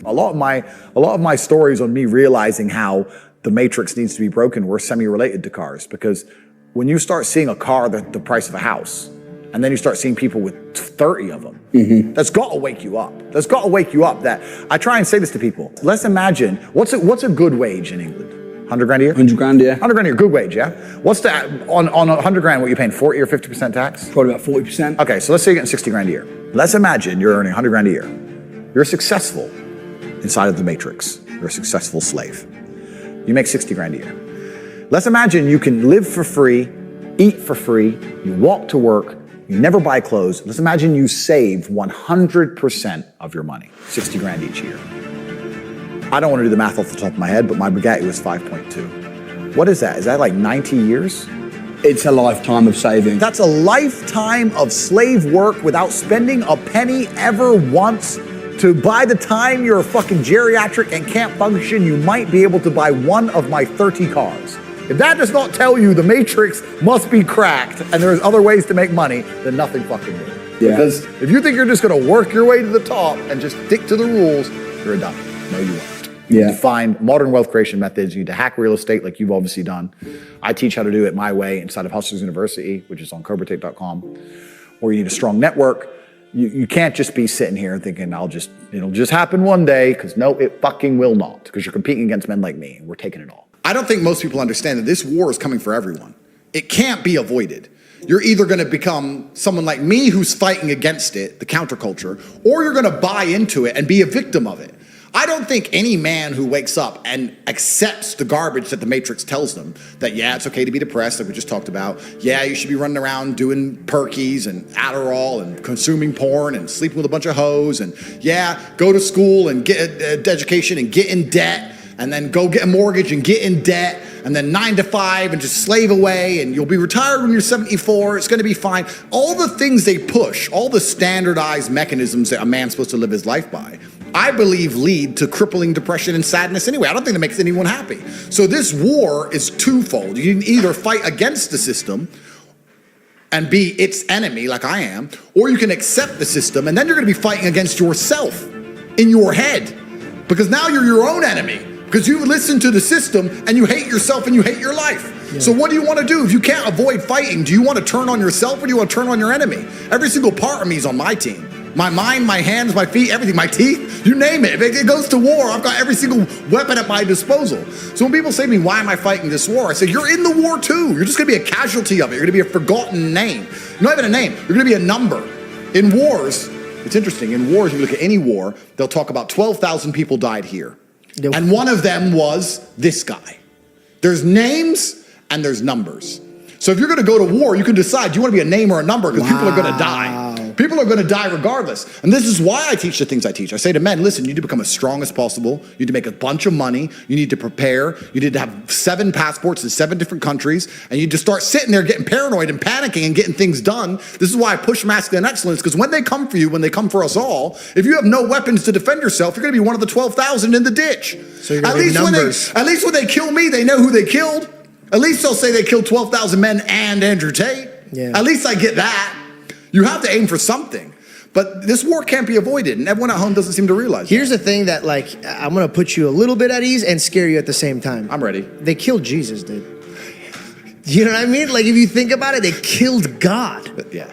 A lot of my stories on me realizing how the matrix needs to be broken were semi-related to cars, because when you start seeing a car the price of a house, and then you start seeing people with 30 of them, that's got to wake you up. That's got to wake you up. That I try and say this to people. Let's imagine, what's a good wage in England? 100 grand a year? 100 grand, yeah. 100 grand a year, good wage, yeah? What's that, on 100 grand, what are you paying, 40 or 50% tax? Probably about 40%. Okay, so let's say you're getting 60 grand a year. Let's imagine you're earning 100 grand a year. You're successful inside of the matrix. You're a successful slave. You make 60 grand a year. Let's imagine you can live for free, eat for free, you walk to work, you never buy clothes. Let's imagine you save 100% of your money, 60 grand each year. I don't want to do the math off the top of my head, but my Bugatti was 5.2. What is that? Is that like 90 years? It's a lifetime of saving. That's a lifetime of slave work without spending a penny ever once. To by the time you're a fucking geriatric and can't function, you might be able to buy one of my 30 cars. If that does not tell you the matrix must be cracked and there's other ways to make money, then nothing fucking will. Yeah. Because if you think you're just gonna work your way to the top and just stick to the rules, you're a dummy. No, you won't. You need to find modern wealth creation methods. You need to hack real estate like you've obviously done. I teach how to do it my way inside of Hustlers University, which is on CobraTate.com. Or you need a strong network. You can't just be sitting here and thinking, it'll just happen one day, because no, it fucking will not, because you're competing against men like me, and we're taking it all. I don't think most people understand that this war is coming for everyone. It can't be avoided. You're either going to become someone like me who's fighting against it, the counterculture, or you're going to buy into it and be a victim of it. I don't think any man who wakes up and accepts the garbage that the Matrix tells them, that yeah, it's okay to be depressed, like we just talked about, yeah, you should be running around doing perkies and Adderall and consuming porn and sleeping with a bunch of hoes, and yeah, go to school and get an education and get in debt, and then go get a mortgage and get in debt, and then 9 to 5 and just slave away, and you'll be retired when you're 74, it's gonna be fine. All the things they push, all the standardized mechanisms that a man's supposed to live his life by, I believe lead to crippling depression and sadness anyway. I don't think that makes anyone happy. So this war is twofold. You can either fight against the system and be its enemy like I am, or you can accept the system, and then you're gonna be fighting against yourself in your head, because now you're your own enemy, because you listen to the system and you hate yourself and you hate your life. Yeah. So what do you want to do? If you can't avoid fighting, do you want to turn on yourself or do you want to turn on your enemy? Every single part of me is on my team. My mind, my hands, my feet, everything, my teeth, you name it. If it goes to war, I've got every single weapon at my disposal. So when people say to me, why am I fighting this war? I say, you're in the war too. You're just gonna be a casualty of it. You're gonna be a forgotten name. You're not even a name, you're gonna be a number. In wars, it's interesting, in wars, you look at any war, they'll talk about 12,000 people died here. Yep. And one of them was this guy. There's names and there's numbers. So if you're gonna go to war, you can decide, do you wanna be a name or a number? Because people are gonna die. People are gonna die regardless. And this is why I teach the things I teach. I say to men, listen, you need to become as strong as possible. You need to make a bunch of money. You need to prepare. You need to have 7 passports in 7 different countries. And you just start sitting there getting paranoid and panicking and getting things done. This is why I push masculine excellence, because when they come for you, when they come for us all, if you have no weapons to defend yourself, you're gonna be one of the 12,000 in the ditch. So you're gonna be numbers. At least when they kill me, they know who they killed. At least they'll say they killed 12,000 men and Andrew Tate. Yeah. At least I get that. You have to aim for something. But this war can't be avoided, and everyone at home doesn't seem to realize Here's the thing that, like, I'm going to put you a little bit at ease and scare you at the same time. I'm ready. They killed Jesus, dude. You know what I mean? Like, if you think about it, they killed God. Yeah.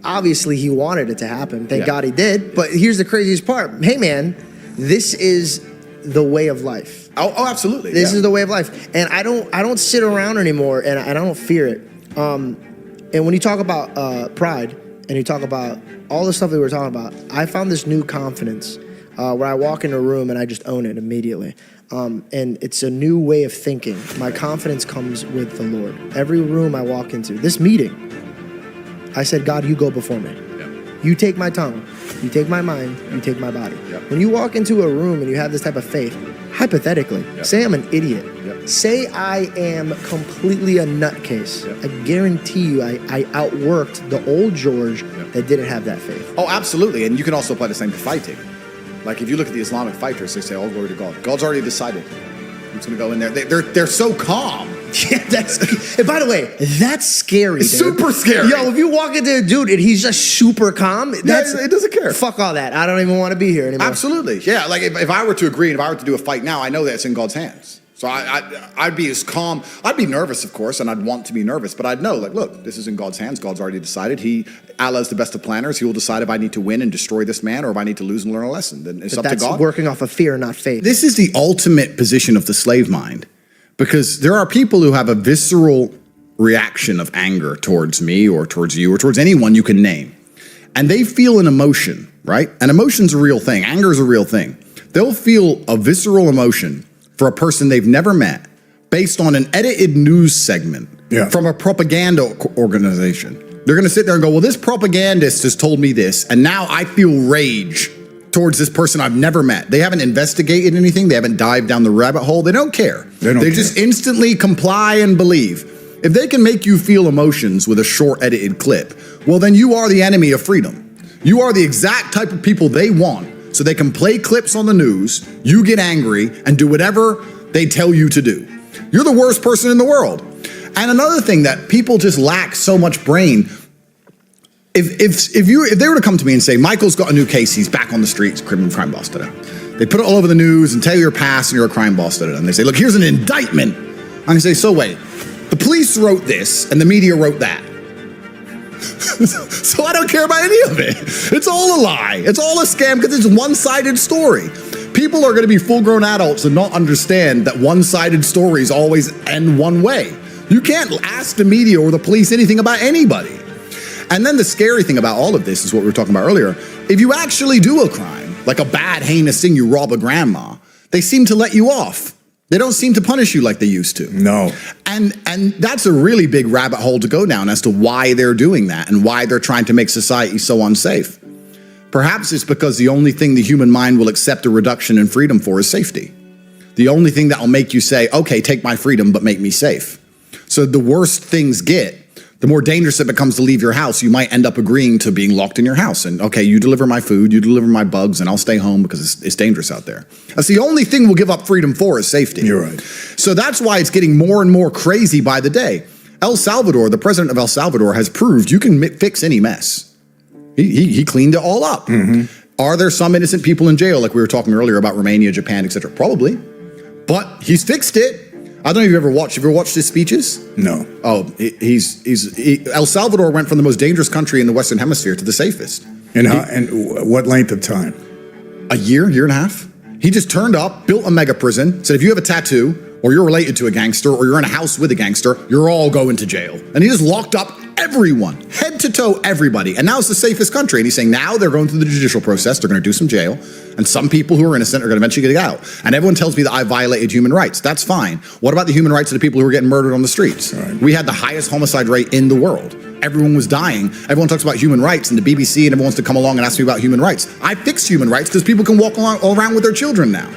Obviously, he wanted it to happen. Thank God he did. But here's the craziest part. Hey, man, this is the way of life. Oh, absolutely. This is the way of life. And I don't sit around anymore, and I don't fear it. And when you talk about pride, and you talk about all the stuff that we were talking about, I found this new confidence where I walk in a room and I just own it immediately. And it's a new way of thinking. My confidence comes with the Lord. Every room I walk into, this meeting, I said, God, you go before me. You take my tongue, you take my mind, you take my body. When you walk into a room and you have this type of faith, hypothetically, say I'm an idiot. Say I am completely a nutcase. I guarantee you I outworked the old George that didn't have that faith. Oh, absolutely. And you can also apply the same to fighting. Like if you look at the Islamic fighters, they say, all glory to God. God's already decided who's going to go in there. They're so calm. Yeah, and by the way, that's scary. It's dude. super scary. Yo, if you walk into a dude and he's just super calm, it doesn't care. Fuck all that. I don't even want to be here anymore. Absolutely. Yeah, like if I were to agree, and if I were to do a fight now, I know that it's in God's hands. So I'd be as calm. I'd be nervous, of course, and I'd want to be nervous, but I'd know, like, look, this is in God's hands. God's already decided. Allah's the best of planners. He will decide if I need to win and destroy this man or if I need to lose and learn a lesson. Then it's up to God. That's working off of fear, not faith. This is the ultimate position of the slave mind, because there are people who have a visceral reaction of anger towards me or towards you or towards anyone you can name. And they feel an emotion, right? And emotion's a real thing. Anger is a real thing. They'll feel a visceral emotion for a person they've never met based on an edited news segment from a propaganda organization. They're going to sit there and go, well, this propagandist has told me this, and now I feel rage towards this person I've never met. They haven't investigated anything. They haven't dived down the rabbit hole. They don't care. They just instantly comply and believe. If they can make you feel emotions with a short edited clip, well, then you are the enemy of freedom. You are the exact type of people they want. So they can play clips on the news, you get angry, and do whatever they tell you to do. You're the worst person in the world. And another thing that people just lack so much brain, if they were to come to me and say, Michael's got a new case, he's back on the streets, crime boss, they put it all over the news and tell you your past and you're a crime boss, and they say, look, here's an indictment. I'm gonna say, so wait, the police wrote this and the media wrote that. So I don't care about any of it. It's all a lie. It's all a scam because it's a one-sided story. People are going to be full-grown adults and not understand that one-sided stories always end one way. You can't ask the media or the police anything about anybody. And then the scary thing about all of this is what we were talking about earlier. If you actually do a crime, like a bad, heinous thing, you rob a grandma, they seem to let you off. They don't seem to punish you like they used to. No. And that's a really big rabbit hole to go down as to why they're doing that and why they're trying to make society so unsafe. Perhaps it's because the only thing the human mind will accept a reduction in freedom for is safety. The only thing that will make you say, okay, take my freedom, but make me safe. So the worse things get, the more dangerous it becomes to leave your house, you might end up agreeing to being locked in your house. And okay, you deliver my food, you deliver my bugs, and I'll stay home because it's dangerous out there. That's the only thing we'll give up freedom for is safety. You're right. So that's why it's getting more and more crazy by the day. El Salvador, the president of El Salvador, has proved you can fix any mess. He cleaned it all up. Mm-hmm. Are there some innocent people in jail, like we were talking earlier about Romania, Japan, etc.? Probably. But he's fixed it. I don't know if you've ever watched his speeches? No. Oh, El Salvador went from the most dangerous country in the Western Hemisphere to the safest. And what length of time? A year and a half. He just turned up, built a mega prison, said if you have a tattoo, or you're related to a gangster, or you're in a house with a gangster, you're all going to jail. And he just locked up everyone, head to toe, everybody. And now it's the safest country. And he's saying now they're going through the judicial process. They're going to do some jail. And some people who are innocent are going to eventually get out. And everyone tells me that I violated human rights. That's fine. What about the human rights of the people who are getting murdered on the streets? Right. We had the highest homicide rate in the world. Everyone was dying. Everyone talks about human rights, and the BBC and everyone wants to come along and ask me about human rights. I fixed human rights because people can walk all around with their children now.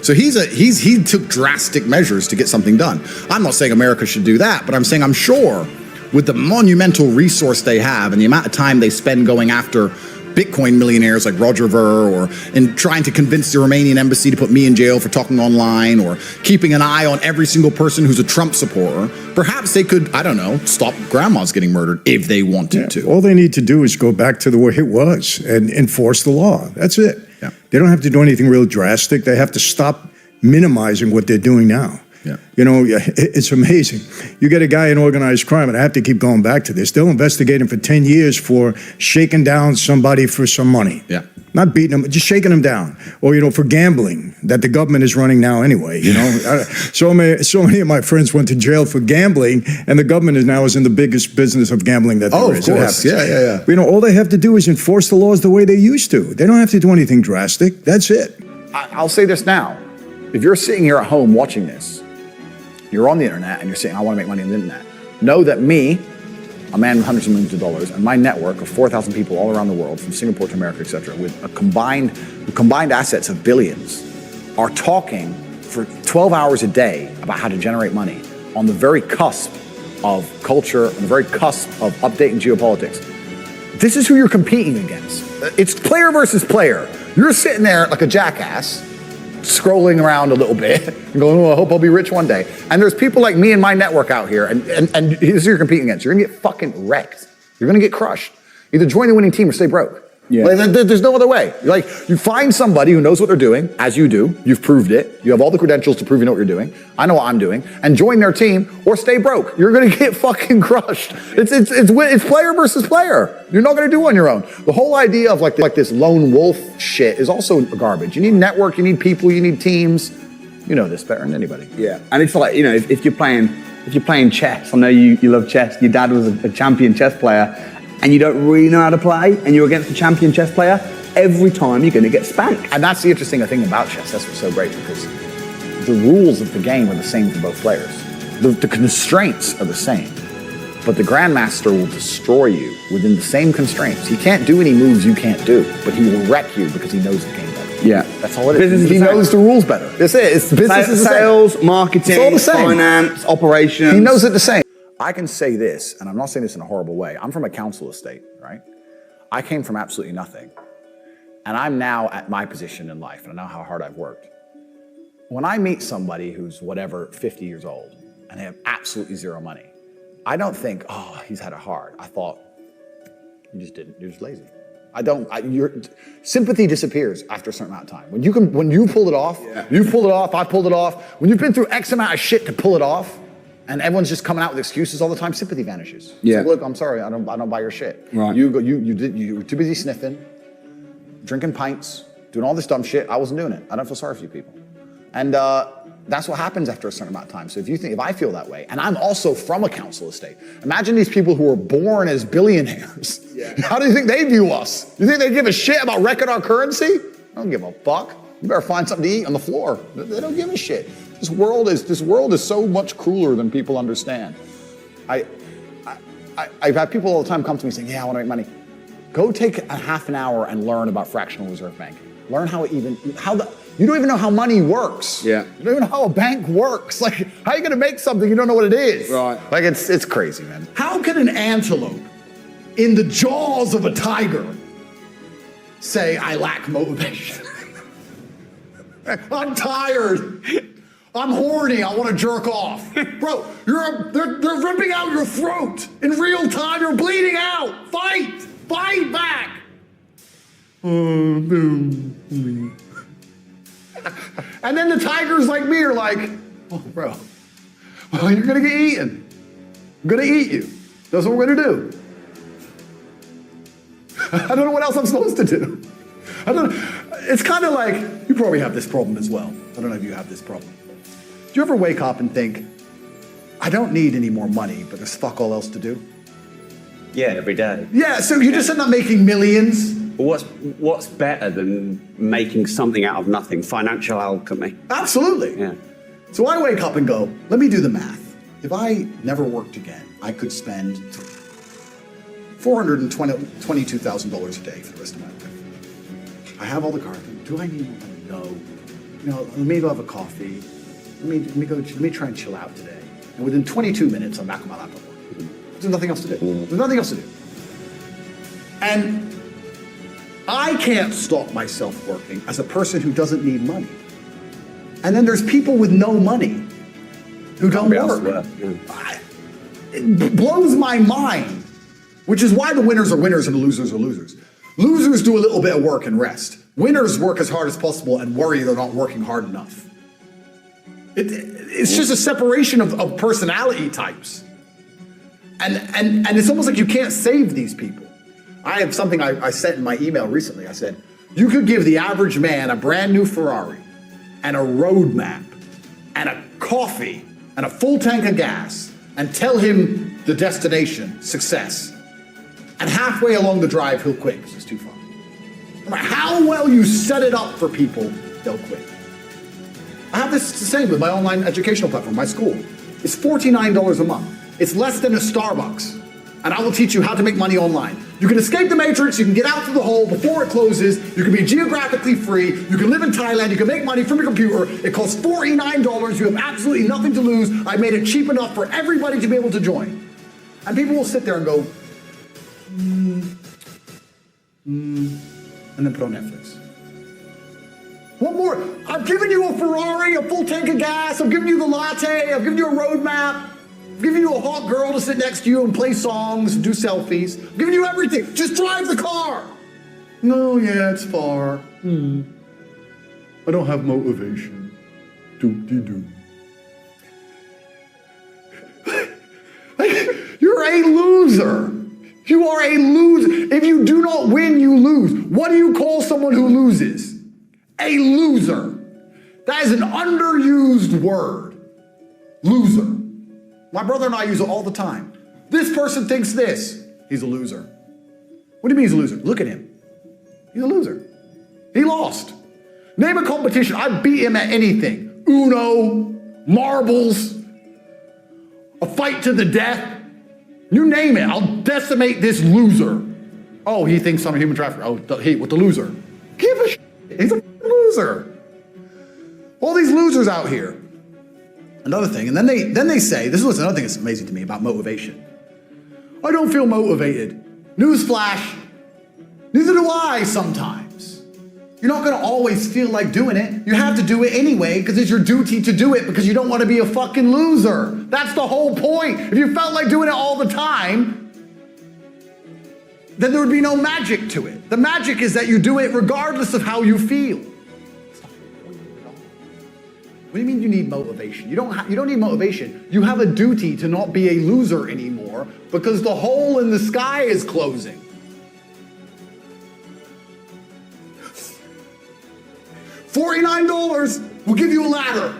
So he took drastic measures to get something done. I'm not saying America should do that, but I'm saying I'm sure with the monumental resource they have and the amount of time they spend going after Bitcoin millionaires like Roger Ver, or in trying to convince the Romanian embassy to put me in jail for talking online, or keeping an eye on every single person who's a Trump supporter, perhaps they could, I don't know, stop grandmas getting murdered if they wanted to. All they need to do is go back to the way it was and enforce the law. That's it. Yeah. They don't have to do anything real drastic. They have to stop minimizing what they're doing now. Yeah. You know, it's amazing. You get a guy in organized crime, and I have to keep going back to this. They'll investigate him for 10 years for shaking down somebody for some money. Yeah. Not beating them, just shaking them down. Or, you know, for gambling that the government is running now anyway, you know. So many of my friends went to jail for gambling, and the government is now in the biggest business of gambling that there is. Oh, of course. Yeah. You know, all they have to do is enforce the laws the way they used to. They don't have to do anything drastic. That's it. I'll say this now. If you're sitting here at home watching this, you're on the internet and you're saying, I want to make money on the internet. Know that me, a man with hundreds of millions of dollars, and my network of 4,000 people all around the world, from Singapore to America, etc., with a combined assets of billions, are talking for 12 hours a day about how to generate money on the very cusp of culture, on the very cusp of updating geopolitics. This is who you're competing against. It's player versus player. You're sitting there like a jackass, scrolling around a little bit and going, oh, I hope I'll be rich one day. And there's people like me and my network out here, and this is who you're competing against. You're gonna get fucking wrecked. You're gonna get crushed. Either join the winning team or stay broke. Yeah. Like, there's no other way. Like, you find somebody who knows what they're doing, as you do. You've proved it. You have all the credentials to prove you know what you're doing. I know what I'm doing. And join their team or stay broke. You're gonna get fucking crushed. It's player versus player. You're not gonna do it on your own. The whole idea of like this lone wolf shit is also garbage. You need network, you need people, you need teams. You know this better than anybody. Yeah, and it's like, you know, if you're playing chess, I know you love chess. Your dad was a champion chess player, and you don't really know how to play, and you're against a champion chess player, every time you're going to get spanked. And that's the interesting thing about chess. That's what's so great, because the rules of the game are the same for both players. The constraints are the same, but the grandmaster will destroy you within the same constraints. He can't do any moves you can't do, but he will wreck you because he knows the game better. Yeah, that's all it is. He knows the rules better. That's it. It's business is the same. Sales, marketing, it's all the same. finance, operations. He knows it the same. I can say this, and I'm not saying this in a horrible way. I'm from a council estate, right? I came from absolutely nothing. And I'm now at my position in life, and I know how hard I've worked. When I meet somebody who's whatever, 50 years old, and they have absolutely zero money, I don't think, oh, he's had it hard. I thought, you just didn't, you're just lazy. Your sympathy disappears after a certain amount of time. When you pull it off, you've pulled it off, I've pulled it off. When you've been through X amount of shit to pull it off, and everyone's just coming out with excuses all the time, sympathy vanishes. Yeah. It's like, look, I'm sorry, I don't buy your shit. Right. You were too busy sniffing, drinking pints, doing all this dumb shit. I wasn't doing it. I don't feel sorry for you people. And that's what happens after a certain amount of time. So if I feel that way, and I'm also from a council estate, imagine these people who were born as billionaires. Yeah. How do you think they view us? You think they give a shit about wrecking our currency? I don't give a fuck. You better find something to eat on the floor. They don't give a shit. This world is so much crueler than people understand. I've had people all the time come to me saying, yeah, I want to make money. Go take a half an hour and learn about fractional reserve banking. Learn you don't even know how money works. Yeah. You don't even know how a bank works. Like, how are you going to make something you don't know what it is? Right. Like, it's crazy, man. How can an antelope in the jaws of a tiger say, I lack motivation? I'm tired. I'm horny. I want to jerk off. Bro, they're ripping out your throat in real time. You're bleeding out. Fight back. And then the tigers like me are like, oh, bro, well, you're going to get eaten. I'm going to eat you. That's what we're going to do. I don't know what else I'm supposed to do. It's kind of like, you probably have this problem as well. I don't know if you have this problem. Do you ever wake up and think, I don't need any more money, but there's fuck all else to do? Yeah, every day. Yeah, so you just end up making millions. What's better than making something out of nothing? Financial alchemy. Absolutely. Yeah. So I wake up and go, let me do the math. If I never worked again, I could spend $422,000 a day for the rest of my life. I have all the cars. Do I need more money? No. You know, maybe I'll have a coffee. Let me try and chill out today. And within 22 minutes, I'm back on my laptop working. There's nothing else to do. There's nothing else to do. And I can't stop myself working as a person who doesn't need money. And then there's people with no money who don't work. It blows my mind, which is why the winners are winners and the losers are losers. Losers do a little bit of work and rest. Winners work as hard as possible and worry they're not working hard enough. It's just a separation of personality types. And it's almost like you can't save these people. I have something I sent in my email recently. I said, you could give the average man a brand new Ferrari and a road map and a coffee and a full tank of gas and tell him the destination, success. And halfway along the drive, he'll quit because it's too far. No matter how well you set it up for people, they'll quit. I have this the same with my online educational platform, my school. It's $49 a month. It's less than a Starbucks. And I will teach you how to make money online. You can escape the matrix, you can get out through the hole before it closes, you can be geographically free, you can live in Thailand, you can make money from your computer. It costs $49, you have absolutely nothing to lose. I made it cheap enough for everybody to be able to join. And people will sit there and go, and then put on Netflix. What more? I've given you a Ferrari, a full tank of gas. I've given you the latte. I've given you a roadmap. I've given you a hot girl to sit next to you and play songs and do selfies. I've given you everything. Just drive the car. No, yeah, it's far. I don't have motivation. Doop-de-doo. You're a loser. You are a loser. If you do not win, you lose. What do you call someone who loses? A loser. That is an underused word. Loser. My brother and I use it all the time. This person thinks this. He's a loser. What do you mean he's a loser? Look at him. He's a loser. He lost. Name a competition. I beat him at anything. Uno, marbles, a fight to the death. You name it. I'll decimate this loser. Oh, he thinks I'm a human trafficker. Oh, he with the loser. Give a shit. He's a loser. All these losers out here. Another thing, and then they say, this is what's another thing that's amazing to me about motivation. I don't feel motivated. Newsflash. Neither do I sometimes. You're not going to always feel like doing it. You have to do it anyway because it's your duty to do it because you don't want to be a fucking loser. That's the whole point. If you felt like doing it all the time, then there would be no magic to it. The magic is that you do it regardless of how you feel. What do you mean you need motivation? You don't need motivation. You have a duty to not be a loser anymore because the hole in the sky is closing. $49, we'll give you a ladder.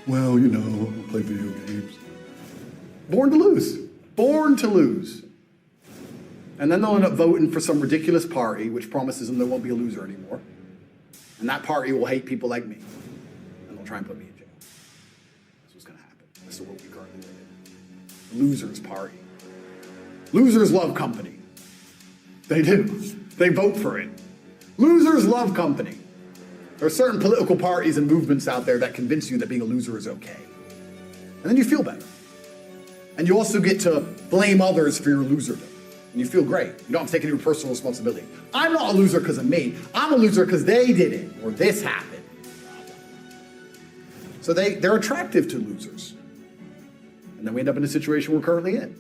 Well, you know, I'll play video games. Born to lose. Born to lose. And then they'll end up voting for some ridiculous party which promises them there won't be a loser anymore. And that party will hate people like me. And they'll try and put me in jail. That's what's going to happen. That's what we currently live in. Losers party. Losers love company. They do. They vote for it. Losers love company. There are certain political parties and movements out there that convince you that being a loser is okay. And then you feel better. And you also get to blame others for your loserdom. And you feel great. You don't have to take any personal responsibility. I'm not a loser because of me. I'm a loser because they did it or this happened. So they're attractive to losers. And then we end up in the situation we're currently in.